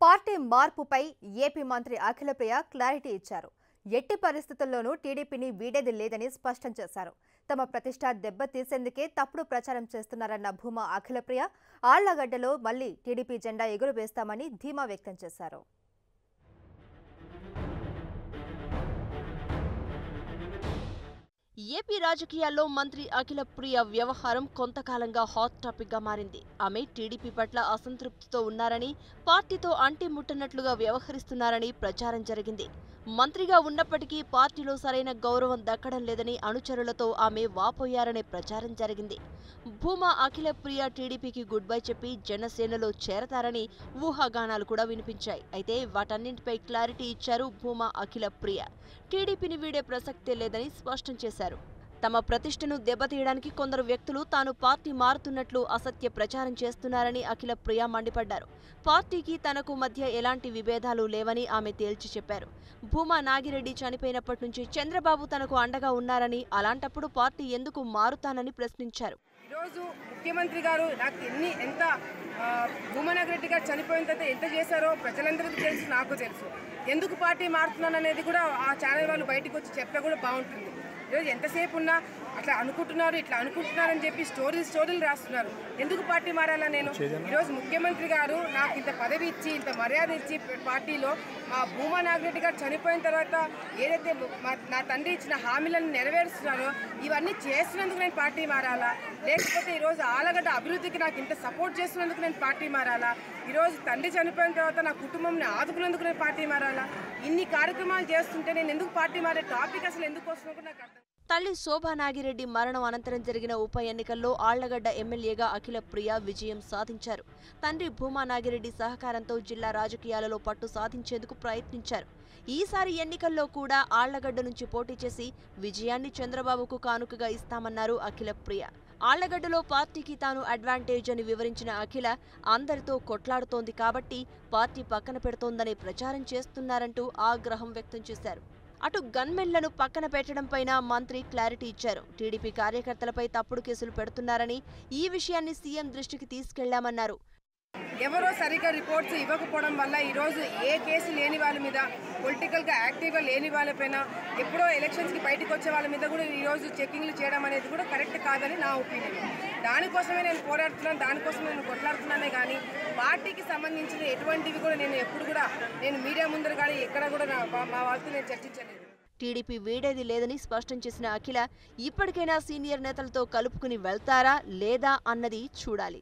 Party మార్పుపై AP మంత్రి Akhilapriya clarity ఇచ్చారు. ఎట్టి పరిస్థితుల్లోనూ టీడీపీని వీడేది లేదని స్పష్టం చేశారు. తమ ప్రతిష్ట దెబ్బతీసేందుకే తప్పుడు ప్రచారం చేస్తున్నారన్న భూమా అఖిలప్రియ ఆళ్లగడ్డలో మళ్లీ టీడీపీ జెండా ఎగురవేస్తామని ధీమా వ్యక్తం చేశారు. ఏపీ రాజకీయాల్లో మంత్రి అఖిలప్రియ వ్యవహారం కొంతకాలంగా హాట్ టాపిక్ గా మారింది. ఆమె టీడీపీ పట్ల అసంతృప్తితో ఉన్నారని, పార్టీతో అంటిముట్టనట్లుగా వ్యవహరిస్తున్నారని ప్రచారం జరిగింది. మంత్రిగా ఉన్నప్పటికీ పార్టీలో సరైన గౌరవం దక్కడం లేదని అనుచరులతో ఆమె వాపోయారనే ప్రచారం జరిగింది. భూమా అఖిలప్రియ టీడీపీకి గుడ్ బై చెప్పి జనసేనలో చేరతారని ఊహాగానాలు కూడా వినిపించాయి. అయితే వాటన్నింటిపై క్లారిటీ ఇచ్చారు భూమా అఖిలప్రియ. టీడీపీని వీడే ప్రసక్తే లేదని స్పష్టం చేశారు. తమ ప్రతిష్టను దెబ్బతీయడానికి కొందరు వ్యక్తులు తాను పార్టీ మారుతున్నట్లు అసత్య ప్రచారం చేస్తున్నారని అఖిలప్రియ మండిపడ్డారు. పార్టీకి తనకు మధ్య ఎలాంటి విభేదాలు లేవని ఆమె తేల్చి చెప్పారు. భూమా నాగిరెడ్డి చనిపోయినప్పటి నుంచి చంద్రబాబు తనకు అండగా ఉన్నారని, అలాంటప్పుడు పార్టీ ఎందుకు మారుతానని ప్రశ్నించారు. ఈరోజు ముఖ్యమంత్రి గారు నాకు భూమా నాగిరెడ్డి గారు చనిపోయిన తర్వాత ఎంత చేశారో ప్రజలందరికీ తెలుసు, నాకు తెలుసు. ఎందుకు పార్టీ మారుతున్నాను అనేది కూడా ఆ ఛానల్ వాళ్ళు బయటకు వచ్చి చెప్తే కూడా బాగుంటుంది. ఈరోజు ఎంతసేపు ఉన్నా అట్లా అనుకుంటున్నారు, ఇట్లా అనుకుంటున్నారని చెప్పి స్టోరీలు రాస్తున్నారు. ఎందుకు పార్టీ మారాలా నేను? ఈరోజు ముఖ్యమంత్రి గారు నాకు ఇంత పదవి ఇచ్చి, ఇంత మర్యాద ఇచ్చి పార్టీలో మా భూమా నాగిరెడ్డి గారు చనిపోయిన తర్వాత ఏదైతే నా తండ్రి ఇచ్చిన హామీలను నెరవేరుస్తున్నారో ఇవన్నీ చేస్తున్నందుకు నేను పార్టీ మారాలా? లేకపోతే ఈరోజు ఆళ్లగడ్డ అభివృద్ధికి నాకు ఇంత సపోర్ట్ చేస్తున్నందుకు నేను పార్టీ మారాలా? ఈరోజు తండ్రి చనిపోయిన తర్వాత నా కుటుంబంని ఆదుకున్నందుకు నేను పార్టీ మారాలా? ఇన్ని కార్యక్రమాలు చేస్తుంటే నేను ఎందుకు పార్టీ మారే టాపిక్ అసలు ఎందుకు వస్తున్నా నాకు అర్థం. తల్లి శోభా నాగిరెడ్డి మరణం అనంతరం జరిగిన ఉప ఎన్నికల్లో ఆళ్లగడ్డ ఎమ్మెల్యేగా అఖిలప్రియ విజయం సాధించారు. తండ్రి భూమా నాగిరెడ్డి సహకారంతో జిల్లా రాజకీయాలలో పట్టు సాధించేందుకు ప్రయత్నించారు. ఈసారి ఎన్నికల్లో కూడా ఆళ్లగడ్డ నుంచి పోటీ చేసి విజయాన్ని చంద్రబాబుకు కానుకగా ఇస్తామన్నారు అఖిలప్రియ. ఆళ్లగడ్డలో పార్టీకి తాను అడ్వాంటేజ్ అని వివరించిన అఖిల అందరితో కొట్లాడుతోంది కాబట్టి పార్టీ పక్కన పెడుతోందనే ప్రచారం చేస్తున్నారంటూ ఆగ్రహం వ్యక్తం చేశారు. అటు గన్మెన్లను పక్కన పెట్టడంపైన మంత్రి క్లారిటీ ఇచ్చారు. టీడీపీ కార్యకర్తలపై తప్పుడు కేసులు పెడుతున్నారని, ఈ విషయాన్ని సీఎం దృష్టికి తీసుకెళ్లామన్నారు. ఎవరో సరిగ్గా రిపోర్ట్స్ ఇవ్వకపోవడం వల్ల ఈరోజు ఏ కేసు లేని వాళ్ళ మీద, పొలిటికల్గా యాక్టివ్గా లేని వాళ్ళపైన, ఎప్పుడో ఎలక్షన్స్కి బయటకు వచ్చే వాళ్ళ మీద కూడా ఈరోజు చెకింగ్లు చేయడం అనేది కూడా కరెక్ట్ కాదని నా ఒపీనియన్. దానికోసమే నేను పోరాడుతున్నాను, దానికోసమే నేను కొట్లాడుతున్నానే కానీ పార్టీకి సంబంధించిన ఎటువంటివి కూడా నేను ఎప్పుడు కూడా నేను మీడియా ముందర కానీ ఎక్కడ కూడా మా వాళ్ళతో నేను చర్చించలేదు. టీడీపీ వీడేది లేదని స్పష్టం చేసిన అఖిల ఇప్పటికైనా సీనియర్ నేతలతో కలుపుకుని వెళ్తారా లేదా అన్నది చూడాలి.